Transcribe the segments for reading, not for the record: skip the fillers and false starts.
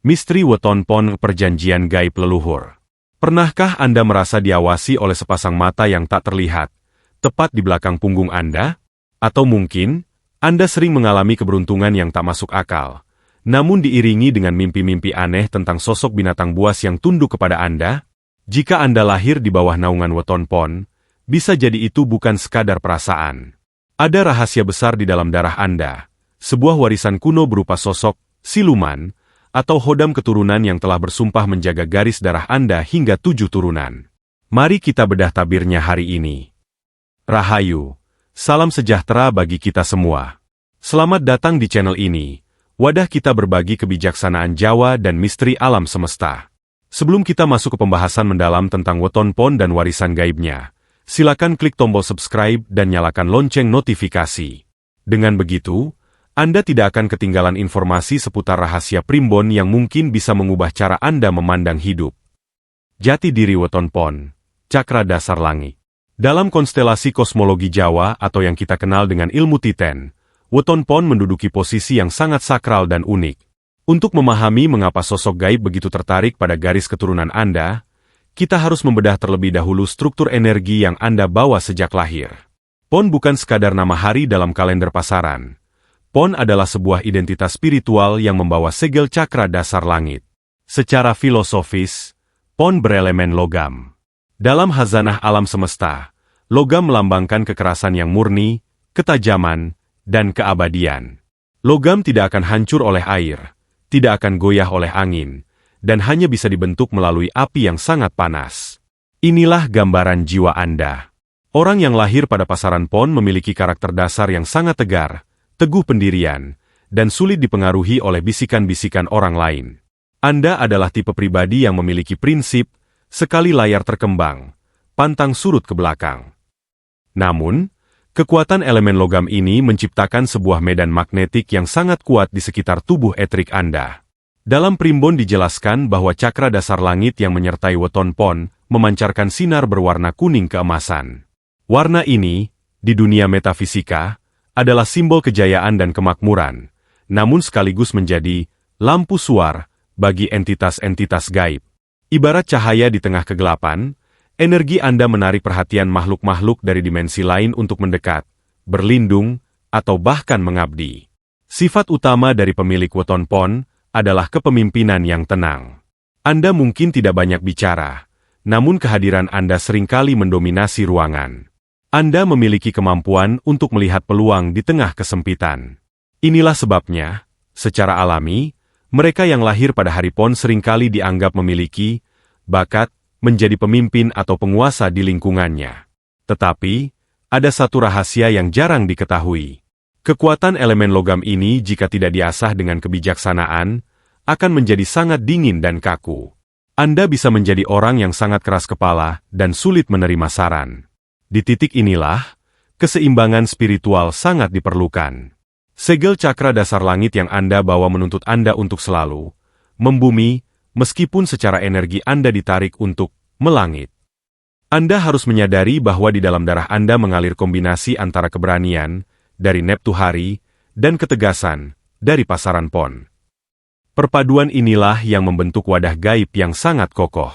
Misteri Weton Pon, perjanjian gaib leluhur. Pernahkah Anda merasa diawasi oleh sepasang mata yang tak terlihat, tepat di belakang punggung Anda? Atau mungkin, Anda sering mengalami keberuntungan yang tak masuk akal, namun diiringi dengan mimpi-mimpi aneh tentang sosok binatang buas yang tunduk kepada Anda? Jika Anda lahir di bawah naungan Weton Pon, bisa jadi itu bukan sekadar perasaan. Ada rahasia besar di dalam darah Anda, sebuah warisan kuno berupa sosok, siluman, atau hodam keturunan yang telah bersumpah menjaga garis darah Anda hingga 7 turunan. Mari kita bedah tabirnya hari ini. Rahayu, salam sejahtera bagi kita semua. Selamat datang di channel ini, wadah kita berbagi kebijaksanaan Jawa dan misteri alam semesta. Sebelum kita masuk ke pembahasan mendalam tentang Weton Pon dan warisan gaibnya, silakan klik tombol subscribe dan nyalakan lonceng notifikasi. Dengan begitu, Anda tidak akan ketinggalan informasi seputar rahasia primbon yang mungkin bisa mengubah cara Anda memandang hidup. Jati diri Weton Pon, cakra dasar langit. Dalam konstelasi kosmologi Jawa atau yang kita kenal dengan ilmu Titen, Weton Pon menduduki posisi yang sangat sakral dan unik. Untuk memahami mengapa sosok gaib begitu tertarik pada garis keturunan Anda, kita harus membedah terlebih dahulu struktur energi yang Anda bawa sejak lahir. Pon bukan sekadar nama hari dalam kalender pasaran. Pon adalah sebuah identitas spiritual yang membawa segel cakra dasar langit. Secara filosofis, Pon berelemen logam. Dalam khazanah alam semesta, logam melambangkan kekerasan yang murni, ketajaman, dan keabadian. Logam tidak akan hancur oleh air, tidak akan goyah oleh angin, dan hanya bisa dibentuk melalui api yang sangat panas. Inilah gambaran jiwa Anda. Orang yang lahir pada pasaran Pon memiliki karakter dasar yang sangat tegar, teguh pendirian, dan sulit dipengaruhi oleh bisikan-bisikan orang lain. Anda adalah tipe pribadi yang memiliki prinsip, sekali layar terkembang, pantang surut ke belakang. Namun, kekuatan elemen logam ini menciptakan sebuah medan magnetik yang sangat kuat di sekitar tubuh etrik Anda. Dalam primbon dijelaskan bahwa cakra dasar langit yang menyertai Weton Pon memancarkan sinar berwarna kuning keemasan. Warna ini, di dunia metafisika, adalah simbol kejayaan dan kemakmuran, namun sekaligus menjadi lampu suar bagi entitas-entitas gaib. Ibarat cahaya di tengah kegelapan, energi Anda menarik perhatian makhluk-makhluk dari dimensi lain untuk mendekat, berlindung, atau bahkan mengabdi. Sifat utama dari pemilik Weton Pon adalah kepemimpinan yang tenang. Anda mungkin tidak banyak bicara, namun kehadiran Anda seringkali mendominasi ruangan. Anda memiliki kemampuan untuk melihat peluang di tengah kesempitan. Inilah sebabnya, secara alami, mereka yang lahir pada hari Pon seringkali dianggap memiliki bakat menjadi pemimpin atau penguasa di lingkungannya. Tetapi, ada satu rahasia yang jarang diketahui. Kekuatan elemen logam ini jika tidak diasah dengan kebijaksanaan, akan menjadi sangat dingin dan kaku. Anda bisa menjadi orang yang sangat keras kepala dan sulit menerima saran. Di titik inilah, keseimbangan spiritual sangat diperlukan. Segel cakra dasar langit yang Anda bawa menuntut Anda untuk selalu membumi, meskipun secara energi Anda ditarik untuk melangit. Anda harus menyadari bahwa di dalam darah Anda mengalir kombinasi antara keberanian, dari Neptuhari, dan ketegasan, dari pasaran Pon. Perpaduan inilah yang membentuk wadah gaib yang sangat kokoh.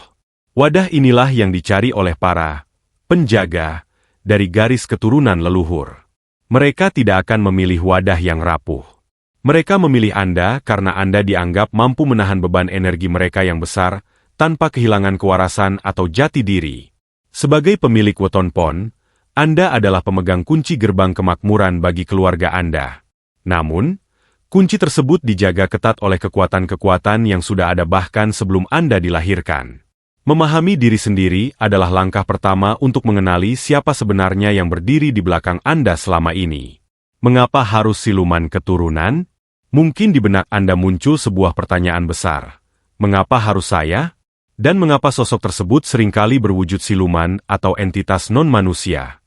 Wadah inilah yang dicari oleh para penjaga dari garis keturunan leluhur. Mereka tidak akan memilih wadah yang rapuh. Mereka memilih Anda karena Anda dianggap mampu menahan beban energi mereka yang besar tanpa kehilangan kewarasan atau jati diri. Sebagai pemilik Weton Pon, Anda adalah pemegang kunci gerbang kemakmuran bagi keluarga Anda. Namun, kunci tersebut dijaga ketat oleh kekuatan-kekuatan yang sudah ada bahkan sebelum Anda dilahirkan. Memahami diri sendiri adalah langkah pertama untuk mengenali siapa sebenarnya yang berdiri di belakang Anda selama ini. Mengapa harus siluman keturunan? Mungkin di benak Anda muncul sebuah pertanyaan besar. Mengapa harus saya? Dan mengapa sosok tersebut seringkali berwujud siluman atau entitas non-manusia?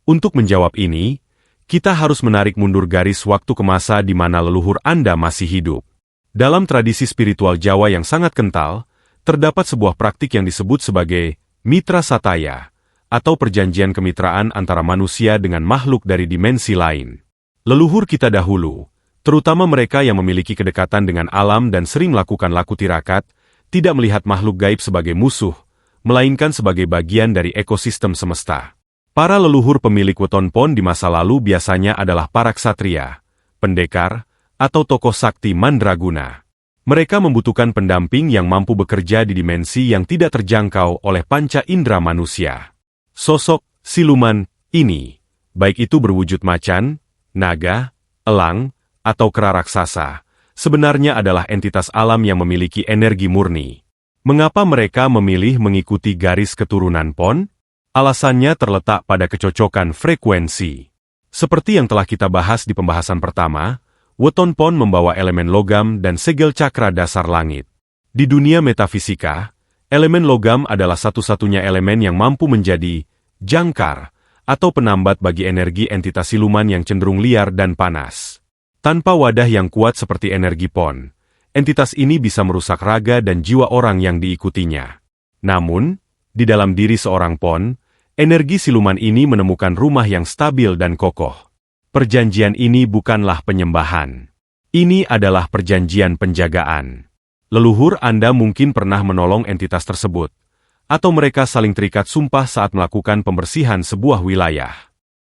Untuk menjawab ini, kita harus menarik mundur garis waktu ke masa di mana leluhur Anda masih hidup. Dalam tradisi spiritual Jawa yang sangat kental, terdapat sebuah praktik yang disebut sebagai mitra sataya, atau perjanjian kemitraan antara manusia dengan makhluk dari dimensi lain. Leluhur kita dahulu, Terutama mereka yang memiliki kedekatan dengan alam dan sering melakukan laku tirakat, tidak melihat makhluk gaib sebagai musuh, melainkan sebagai bagian dari ekosistem semesta. Para leluhur pemilik weton pon di masa lalu biasanya adalah para ksatria, pendekar, atau tokoh sakti mandraguna. Mereka membutuhkan pendamping yang mampu bekerja di dimensi yang tidak terjangkau oleh panca indera manusia. Sosok siluman ini, baik itu berwujud macan, naga, elang, atau kera raksasa, sebenarnya adalah entitas alam yang memiliki energi murni. Mengapa mereka memilih mengikuti garis keturunan pon? Alasannya terletak pada kecocokan frekuensi. Seperti yang telah kita bahas di pembahasan pertama, weton pon membawa elemen logam dan segel cakra dasar langit. Di dunia metafisika, elemen logam adalah satu-satunya elemen yang mampu menjadi jangkar atau penambat bagi energi entitas siluman yang cenderung liar dan panas. Tanpa wadah yang kuat seperti energi pon, entitas ini bisa merusak raga dan jiwa orang yang diikutinya. Namun, di dalam diri seorang pon, energi siluman ini menemukan rumah yang stabil dan kokoh. Perjanjian ini bukanlah penyembahan. Ini adalah perjanjian penjagaan. Leluhur Anda mungkin pernah menolong entitas tersebut, atau mereka saling terikat sumpah saat melakukan pembersihan sebuah wilayah.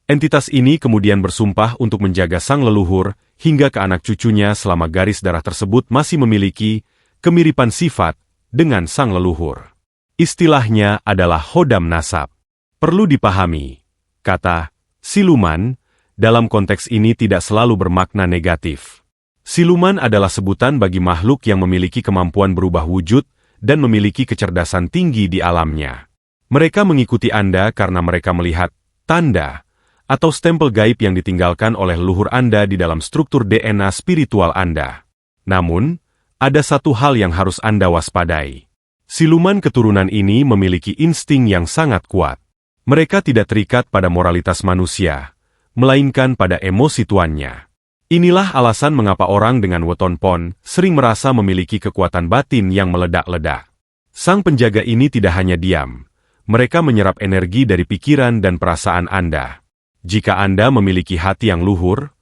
Entitas ini kemudian bersumpah untuk menjaga sang leluhur hingga ke anak cucunya selama garis darah tersebut masih memiliki kemiripan sifat dengan sang leluhur. Istilahnya adalah hodam nasab. Perlu dipahami, kata siluman dalam konteks ini tidak selalu bermakna negatif. Siluman adalah sebutan bagi makhluk yang memiliki kemampuan berubah wujud dan memiliki kecerdasan tinggi di alamnya. Mereka mengikuti Anda karena mereka melihat tanda atau stempel gaib yang ditinggalkan oleh leluhur Anda di dalam struktur DNA spiritual Anda. Namun, ada satu hal yang harus Anda waspadai. Siluman keturunan ini memiliki insting yang sangat kuat. Mereka tidak terikat pada moralitas manusia, melainkan pada emosi tuannya. Inilah alasan mengapa orang dengan weton pon sering merasa memiliki kekuatan batin yang meledak-ledak. Sang penjaga ini tidak hanya diam. Mereka menyerap energi dari pikiran dan perasaan Anda. Jika Anda memiliki hati yang luhur,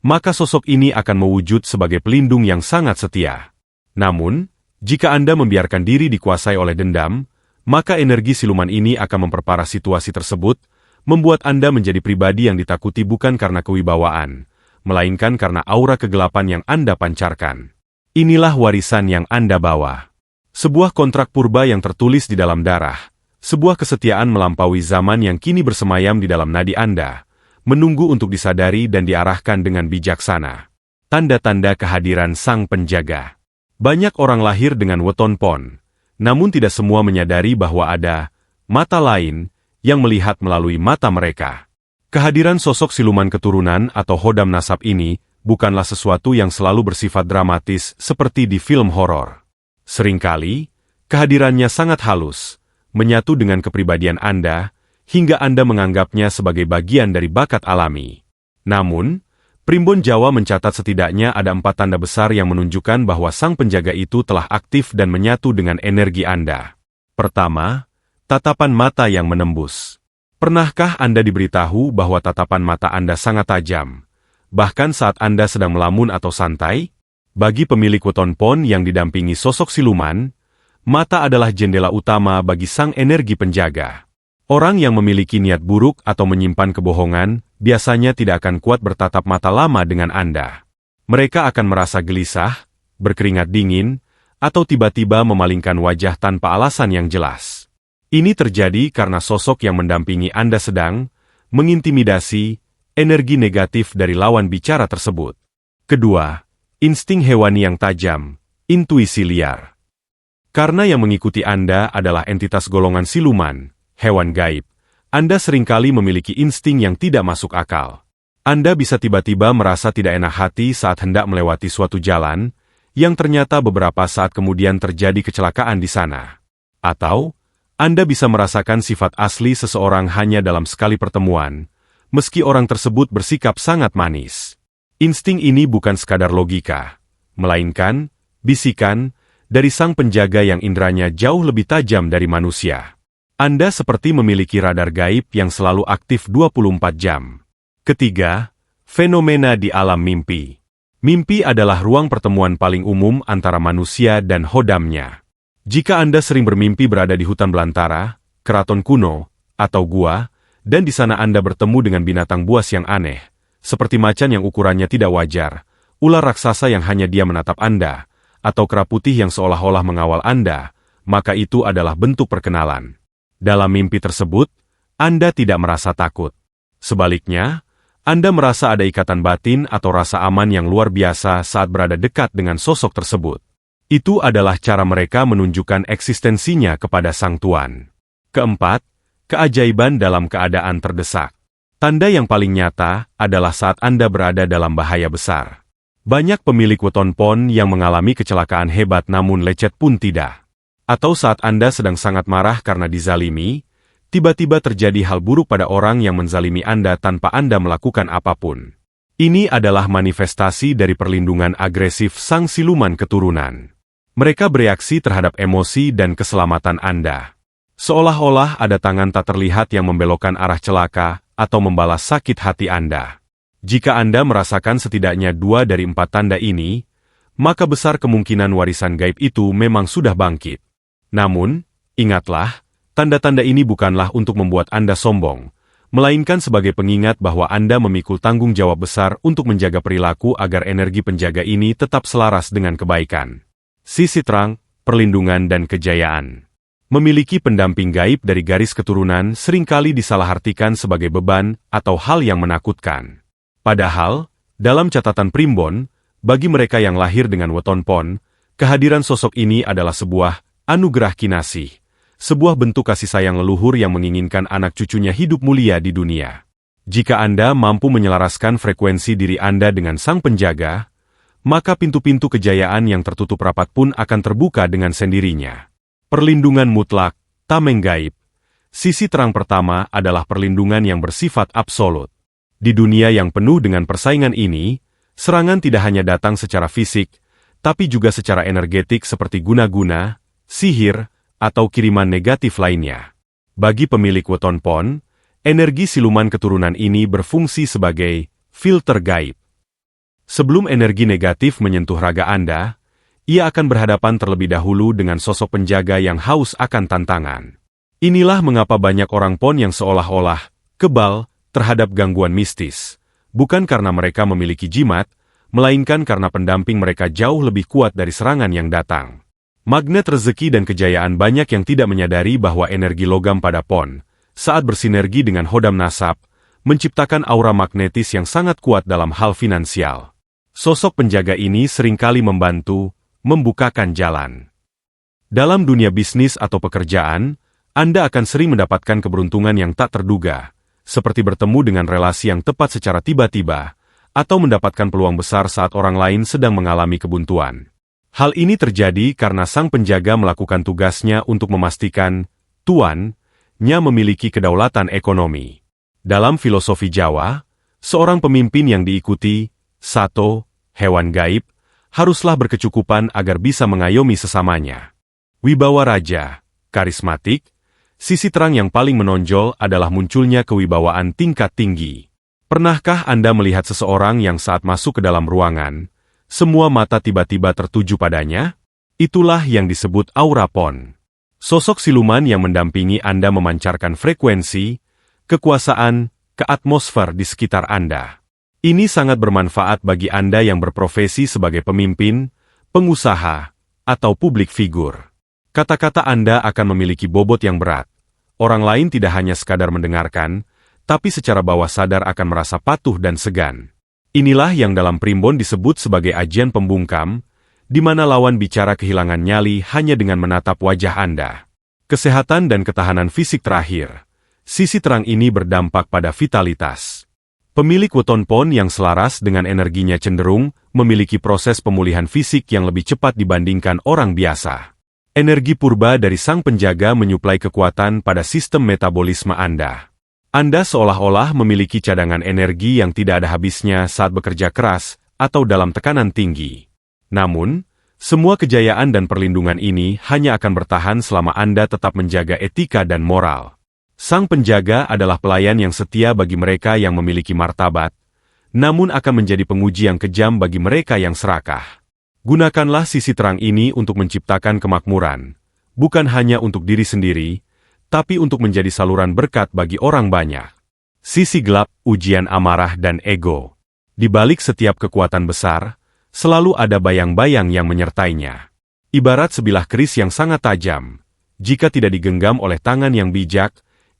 maka sosok ini akan mewujud sebagai pelindung yang sangat setia. Namun, jika Anda membiarkan diri dikuasai oleh dendam, maka energi siluman ini akan memperparah situasi tersebut, membuat Anda menjadi pribadi yang ditakuti bukan karena kewibawaan, melainkan karena aura kegelapan yang Anda pancarkan. Inilah warisan yang Anda bawa. Sebuah kontrak purba yang tertulis di dalam darah, sebuah kesetiaan melampaui zaman yang kini bersemayam di dalam nadi Anda, menunggu untuk disadari dan diarahkan dengan bijaksana. Tanda-tanda kehadiran sang penjaga. Banyak orang lahir dengan weton pon, namun tidak semua menyadari bahwa ada mata lain yang melihat melalui mata mereka. Kehadiran sosok siluman keturunan atau hodam nasab ini bukanlah sesuatu yang selalu bersifat dramatis seperti di film horor. Seringkali, kehadirannya sangat halus, menyatu dengan kepribadian Anda, hingga Anda menganggapnya sebagai bagian dari bakat alami. Namun, Primbon Jawa mencatat setidaknya ada 4 tanda besar yang menunjukkan bahwa sang penjaga itu telah aktif dan menyatu dengan energi Anda. Pertama, tatapan mata yang menembus. Pernahkah Anda diberitahu bahwa tatapan mata Anda sangat tajam, bahkan saat Anda sedang melamun atau santai? Bagi pemilik weton pon yang didampingi sosok siluman, mata adalah jendela utama bagi sang energi penjaga. Orang yang memiliki niat buruk atau menyimpan kebohongan, biasanya tidak akan kuat bertatap mata lama dengan Anda. Mereka akan merasa gelisah, berkeringat dingin, atau tiba-tiba memalingkan wajah tanpa alasan yang jelas. Ini terjadi karena sosok yang mendampingi Anda sedang mengintimidasi energi negatif dari lawan bicara tersebut. Kedua, insting hewani yang tajam, intuisi liar. Karena yang mengikuti Anda adalah entitas golongan siluman, hewan gaib, Anda seringkali memiliki insting yang tidak masuk akal. Anda bisa tiba-tiba merasa tidak enak hati saat hendak melewati suatu jalan, yang ternyata beberapa saat kemudian terjadi kecelakaan di sana. Atau, Anda bisa merasakan sifat asli seseorang hanya dalam sekali pertemuan, meski orang tersebut bersikap sangat manis. Insting ini bukan sekadar logika, melainkan bisikan dari sang penjaga yang inderanya jauh lebih tajam dari manusia. Anda seperti memiliki radar gaib yang selalu aktif 24 jam. Ketiga, fenomena di alam mimpi. Mimpi adalah ruang pertemuan paling umum antara manusia dan hodamnya. Jika Anda sering bermimpi berada di hutan belantara, keraton kuno, atau gua, dan di sana Anda bertemu dengan binatang buas yang aneh, seperti macan yang ukurannya tidak wajar, ular raksasa yang hanya dia menatap Anda, atau kera putih yang seolah-olah mengawal Anda, maka itu adalah bentuk perkenalan. Dalam mimpi tersebut, Anda tidak merasa takut. Sebaliknya, Anda merasa ada ikatan batin atau rasa aman yang luar biasa saat berada dekat dengan sosok tersebut. Itu adalah cara mereka menunjukkan eksistensinya kepada Sang Tuan. Keempat, keajaiban dalam keadaan terdesak. Tanda yang paling nyata adalah saat Anda berada dalam bahaya besar. Banyak pemilik weton pon yang mengalami kecelakaan hebat namun lecet pun tidak. Atau saat Anda sedang sangat marah karena dizalimi, tiba-tiba terjadi hal buruk pada orang yang menzalimi Anda tanpa Anda melakukan apapun. Ini adalah manifestasi dari perlindungan agresif sang siluman keturunan. Mereka bereaksi terhadap emosi dan keselamatan Anda. Seolah-olah ada tangan tak terlihat yang membelokkan arah celaka atau membalas sakit hati Anda. Jika Anda merasakan setidaknya 2 dari 4 tanda ini, maka besar kemungkinan warisan gaib itu memang sudah bangkit. Namun, ingatlah, tanda-tanda ini bukanlah untuk membuat Anda sombong, melainkan sebagai pengingat bahwa Anda memikul tanggung jawab besar untuk menjaga perilaku agar energi penjaga ini tetap selaras dengan kebaikan. Sisi terang, perlindungan dan kejayaan. Memiliki pendamping gaib dari garis keturunan seringkali disalahartikan sebagai beban atau hal yang menakutkan. Padahal, dalam catatan primbon, bagi mereka yang lahir dengan weton pon, kehadiran sosok ini adalah sebuah anugerah kinasih. Sebuah bentuk kasih sayang leluhur yang menginginkan anak cucunya hidup mulia di dunia. Jika Anda mampu menyelaraskan frekuensi diri Anda dengan sang penjaga, maka pintu-pintu kejayaan yang tertutup rapat pun akan terbuka dengan sendirinya. Perlindungan mutlak, tameng gaib. Sisi terang pertama adalah perlindungan yang bersifat absolut. Di dunia yang penuh dengan persaingan ini, serangan tidak hanya datang secara fisik, tapi juga secara energetik seperti guna-guna, sihir, atau kiriman negatif lainnya. Bagi pemilik weton pon, energi siluman keturunan ini berfungsi sebagai filter gaib. Sebelum energi negatif menyentuh raga Anda, ia akan berhadapan terlebih dahulu dengan sosok penjaga yang haus akan tantangan. Inilah mengapa banyak orang pon yang seolah-olah kebal terhadap gangguan mistis, bukan karena mereka memiliki jimat, melainkan karena pendamping mereka jauh lebih kuat dari serangan yang datang. Magnet rezeki dan kejayaan banyak yang tidak menyadari bahwa energi logam pada pon, saat bersinergi dengan hodam nasab, menciptakan aura magnetis yang sangat kuat dalam hal finansial. Sosok penjaga ini seringkali membantu, membukakan jalan. Dalam dunia bisnis atau pekerjaan, Anda akan sering mendapatkan keberuntungan yang tak terduga, seperti bertemu dengan relasi yang tepat secara tiba-tiba, atau mendapatkan peluang besar saat orang lain sedang mengalami kebuntuan. Hal ini terjadi karena sang penjaga melakukan tugasnya untuk memastikan tuannya memiliki kedaulatan ekonomi. Dalam filosofi Jawa, seorang pemimpin yang diikuti, sato, hewan gaib, haruslah berkecukupan agar bisa mengayomi sesamanya. Wibawa raja, karismatik, sisi terang yang paling menonjol adalah munculnya kewibawaan tingkat tinggi. Pernahkah Anda melihat seseorang yang saat masuk ke dalam ruangan, semua mata tiba-tiba tertuju padanya? Itulah yang disebut aura pon. Sosok siluman yang mendampingi Anda memancarkan frekuensi, kekuasaan, ke atmosfer di sekitar Anda. Ini sangat bermanfaat bagi Anda yang berprofesi sebagai pemimpin, pengusaha, atau publik figur. Kata-kata Anda akan memiliki bobot yang berat. Orang lain tidak hanya sekadar mendengarkan, tapi secara bawah sadar akan merasa patuh dan segan. Inilah yang dalam primbon disebut sebagai ajian pembungkam, di mana lawan bicara kehilangan nyali hanya dengan menatap wajah Anda. Kesehatan dan ketahanan fisik terakhir. Sisi terang ini berdampak pada vitalitas. Pemilik weton pon yang selaras dengan energinya cenderung memiliki proses pemulihan fisik yang lebih cepat dibandingkan orang biasa. Energi purba dari sang penjaga menyuplai kekuatan pada sistem metabolisme Anda. Anda seolah-olah memiliki cadangan energi yang tidak ada habisnya saat bekerja keras atau dalam tekanan tinggi. Namun, semua kejayaan dan perlindungan ini hanya akan bertahan selama Anda tetap menjaga etika dan moral. Sang penjaga adalah pelayan yang setia bagi mereka yang memiliki martabat, namun akan menjadi penguji yang kejam bagi mereka yang serakah. Gunakanlah sisi terang ini untuk menciptakan kemakmuran, bukan hanya untuk diri sendiri, tapi untuk menjadi saluran berkat bagi orang banyak. Sisi gelap, ujian amarah dan ego. Di balik setiap kekuatan besar, selalu ada bayang-bayang yang menyertainya. Ibarat sebilah keris yang sangat tajam. Jika tidak digenggam oleh tangan yang bijak,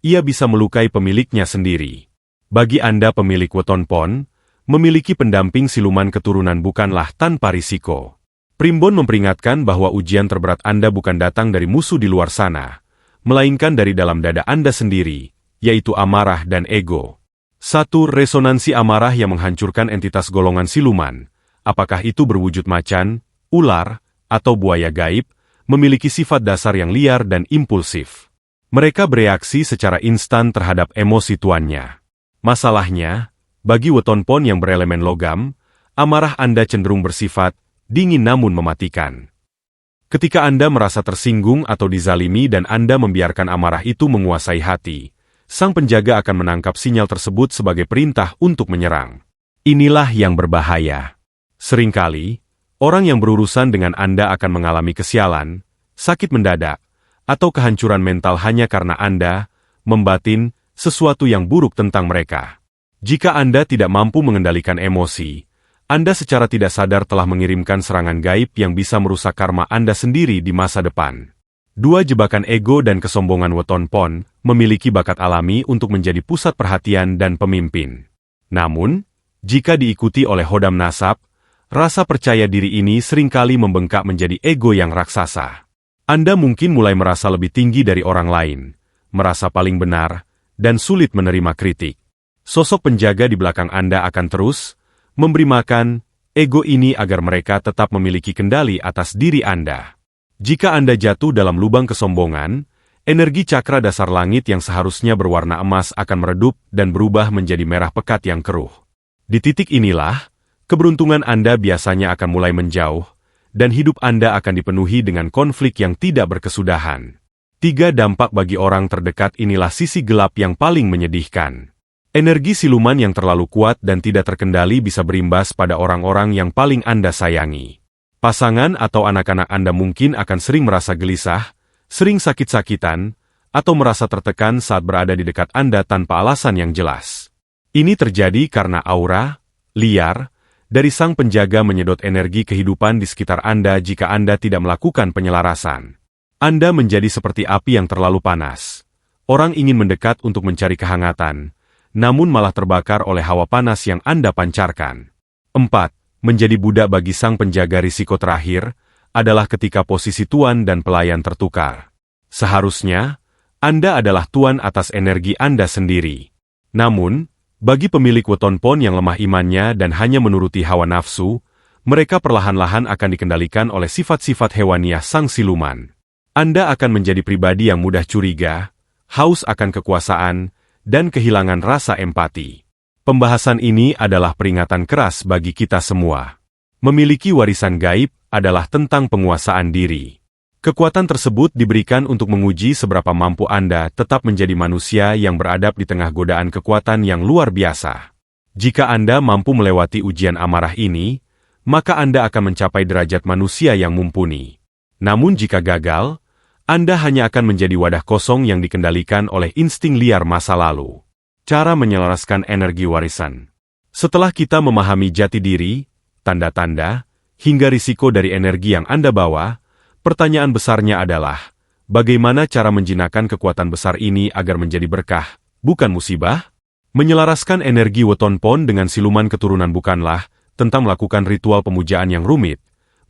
ia bisa melukai pemiliknya sendiri. Bagi Anda pemilik weton pon, memiliki pendamping siluman keturunan bukanlah tanpa risiko. Primbon memperingatkan bahwa ujian terberat Anda bukan datang dari musuh di luar sana, melainkan dari dalam dada Anda sendiri, yaitu amarah dan ego. 1. Resonansi amarah yang menghancurkan entitas golongan siluman, apakah itu berwujud macan, ular, atau buaya gaib, memiliki sifat dasar yang liar dan impulsif. Mereka bereaksi secara instan terhadap emosi tuannya. Masalahnya, bagi weton pon yang berelemen logam, amarah Anda cenderung bersifat dingin namun mematikan. Ketika Anda merasa tersinggung atau dizalimi dan Anda membiarkan amarah itu menguasai hati, sang penjaga akan menangkap sinyal tersebut sebagai perintah untuk menyerang. Inilah yang berbahaya. Seringkali, orang yang berurusan dengan Anda akan mengalami kesialan, sakit mendadak, atau kehancuran mental hanya karena Anda membatin sesuatu yang buruk tentang mereka. Jika Anda tidak mampu mengendalikan emosi, Anda secara tidak sadar telah mengirimkan serangan gaib yang bisa merusak karma Anda sendiri di masa depan. 2. Jebakan ego dan kesombongan weton pon memiliki bakat alami untuk menjadi pusat perhatian dan pemimpin. Namun, jika diikuti oleh hodam nasab, rasa percaya diri ini seringkali membengkak menjadi ego yang raksasa. Anda mungkin mulai merasa lebih tinggi dari orang lain, merasa paling benar, dan sulit menerima kritik. Sosok penjaga di belakang Anda akan terus memberi makan ego ini agar mereka tetap memiliki kendali atas diri Anda. Jika Anda jatuh dalam lubang kesombongan, energi cakra dasar langit yang seharusnya berwarna emas akan meredup dan berubah menjadi merah pekat yang keruh. Di titik inilah, keberuntungan Anda biasanya akan mulai menjauh, dan hidup Anda akan dipenuhi dengan konflik yang tidak berkesudahan. 3. Dampak bagi orang terdekat inilah sisi gelap yang paling menyedihkan. Energi siluman yang terlalu kuat dan tidak terkendali bisa berimbas pada orang-orang yang paling Anda sayangi. Pasangan atau anak-anak Anda mungkin akan sering merasa gelisah, sering sakit-sakitan, atau merasa tertekan saat berada di dekat Anda tanpa alasan yang jelas. Ini terjadi karena aura liar dari sang penjaga menyedot energi kehidupan di sekitar Anda jika Anda tidak melakukan penyelarasan. Anda menjadi seperti api yang terlalu panas. Orang ingin mendekat untuk mencari kehangatan, namun malah terbakar oleh hawa panas yang Anda pancarkan. 4. Menjadi budak bagi sang penjaga risiko terakhir adalah ketika posisi tuan dan pelayan tertukar. Seharusnya, Anda adalah tuan atas energi Anda sendiri. Namun, bagi pemilik weton pon yang lemah imannya dan hanya menuruti hawa nafsu, mereka perlahan-lahan akan dikendalikan oleh sifat-sifat hewaniah sang siluman. Anda akan menjadi pribadi yang mudah curiga, haus akan kekuasaan, dan kehilangan rasa empati. Pembahasan ini adalah peringatan keras bagi kita semua. Memiliki warisan gaib adalah tentang penguasaan diri. Kekuatan tersebut diberikan untuk menguji seberapa mampu Anda tetap menjadi manusia yang beradab di tengah godaan kekuatan yang luar biasa. Jika Anda mampu melewati ujian amarah ini, maka Anda akan mencapai derajat manusia yang mumpuni. Namun jika gagal, Anda hanya akan menjadi wadah kosong yang dikendalikan oleh insting liar masa lalu. Cara menyelaraskan energi warisan. Setelah kita memahami jati diri, tanda-tanda, hingga risiko dari energi yang Anda bawa, pertanyaan besarnya adalah, bagaimana cara menjinakkan kekuatan besar ini agar menjadi berkah, bukan musibah? Menyelaraskan energi weton pon dengan siluman keturunan bukanlah tentang melakukan ritual pemujaan yang rumit,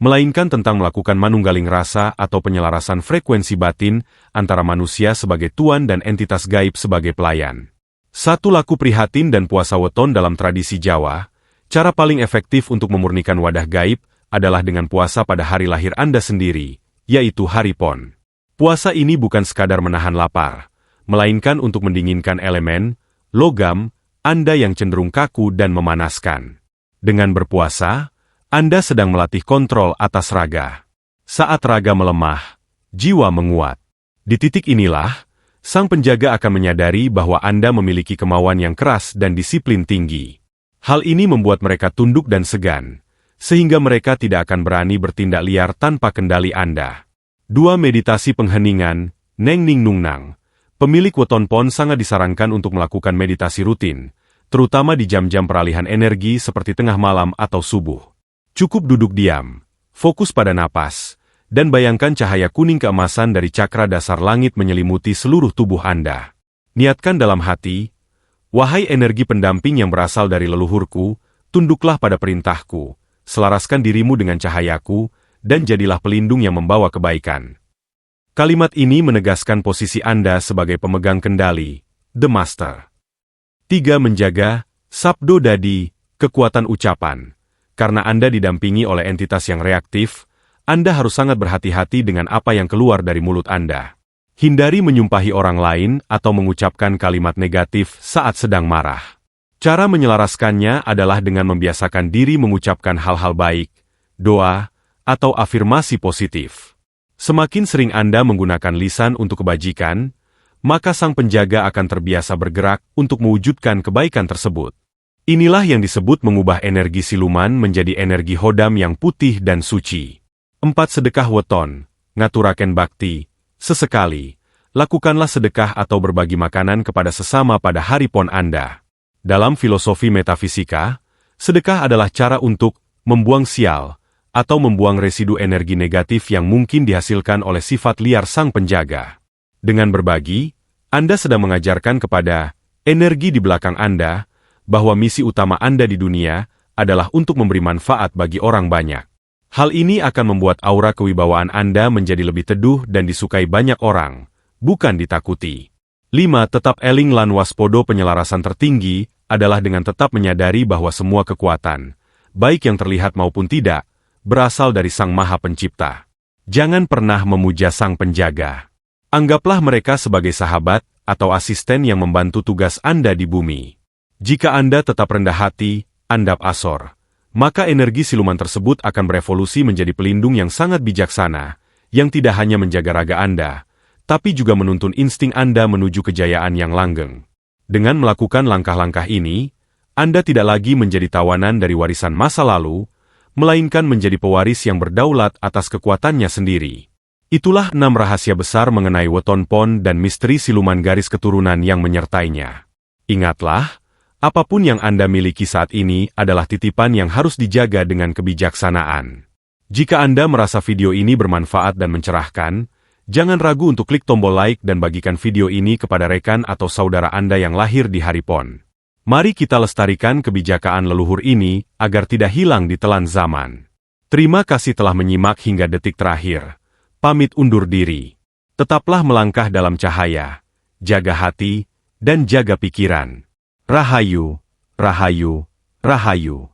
melainkan tentang melakukan manunggaling rasa atau penyelarasan frekuensi batin antara manusia sebagai tuan dan entitas gaib sebagai pelayan. Satu laku prihatin dan puasa weton dalam tradisi Jawa, cara paling efektif untuk memurnikan wadah gaib adalah dengan puasa pada hari lahir Anda sendiri, yaitu hari pon. Puasa ini bukan sekadar menahan lapar, melainkan untuk mendinginkan elemen, logam, Anda yang cenderung kaku dan memanaskan. Dengan berpuasa, Anda sedang melatih kontrol atas raga. Saat raga melemah, jiwa menguat. Di titik inilah, sang penjaga akan menyadari bahwa Anda memiliki kemauan yang keras dan disiplin tinggi. Hal ini membuat mereka tunduk dan segan, sehingga mereka tidak akan berani bertindak liar tanpa kendali Anda. 2. Meditasi pengheningan. Neng Ning Nungnang. Pemilik Weton Pon sangat disarankan untuk melakukan meditasi rutin, terutama di jam-jam peralihan energi seperti tengah malam atau subuh. Cukup duduk diam, fokus pada napas, dan bayangkan cahaya kuning keemasan dari cakra dasar langit menyelimuti seluruh tubuh Anda. Niatkan dalam hati, wahai energi pendamping yang berasal dari leluhurku, tunduklah pada perintahku, selaraskan dirimu dengan cahayaku, dan jadilah pelindung yang membawa kebaikan. Kalimat ini menegaskan posisi Anda sebagai pemegang kendali, The Master. 3. Menjaga, Sabdo Dadi, kekuatan ucapan. Karena Anda didampingi oleh entitas yang reaktif, Anda harus sangat berhati-hati dengan apa yang keluar dari mulut Anda. Hindari menyumpahi orang lain atau mengucapkan kalimat negatif saat sedang marah. Cara menyelaraskannya adalah dengan membiasakan diri mengucapkan hal-hal baik, doa, atau afirmasi positif. Semakin sering Anda menggunakan lisan untuk kebajikan, maka sang penjaga akan terbiasa bergerak untuk mewujudkan kebaikan tersebut. Inilah yang disebut mengubah energi siluman menjadi energi hodam yang putih dan suci. 4. Sedekah weton, ngaturaken bakti. Sesekali, lakukanlah sedekah atau berbagi makanan kepada sesama pada hari pon Anda. Dalam filosofi metafisika, sedekah adalah cara untuk membuang sial atau membuang residu energi negatif yang mungkin dihasilkan oleh sifat liar sang penjaga. Dengan berbagi, Anda sedang mengajarkan kepada energi di belakang Anda bahwa misi utama Anda di dunia adalah untuk memberi manfaat bagi orang banyak. Hal ini akan membuat aura kewibawaan Anda menjadi lebih teduh dan disukai banyak orang, bukan ditakuti. 5. Tetap eling lan waspodo. Penyelarasan tertinggi adalah dengan tetap menyadari bahwa semua kekuatan, baik yang terlihat maupun tidak, berasal dari Sang Maha Pencipta. Jangan pernah memuja Sang Penjaga. Anggaplah mereka sebagai sahabat atau asisten yang membantu tugas Anda di bumi. Jika Anda tetap rendah hati, andap asor, maka energi siluman tersebut akan berevolusi menjadi pelindung yang sangat bijaksana, yang tidak hanya menjaga raga Anda, tapi juga menuntun insting Anda menuju kejayaan yang langgeng. Dengan melakukan langkah-langkah ini, Anda tidak lagi menjadi tawanan dari warisan masa lalu, melainkan menjadi pewaris yang berdaulat atas kekuatannya sendiri. Itulah 6 rahasia besar mengenai Weton Pon dan misteri siluman garis keturunan yang menyertainya. Ingatlah, apapun yang Anda miliki saat ini adalah titipan yang harus dijaga dengan kebijaksanaan. Jika Anda merasa video ini bermanfaat dan mencerahkan, jangan ragu untuk klik tombol like dan bagikan video ini kepada rekan atau saudara Anda yang lahir di hari pon. Mari kita lestarikan kebijakan leluhur ini agar tidak hilang di telan zaman. Terima kasih telah menyimak hingga detik terakhir. Pamit undur diri. Tetaplah melangkah dalam cahaya, jaga hati, dan jaga pikiran. Rahayu, Rahayu, Rahayu.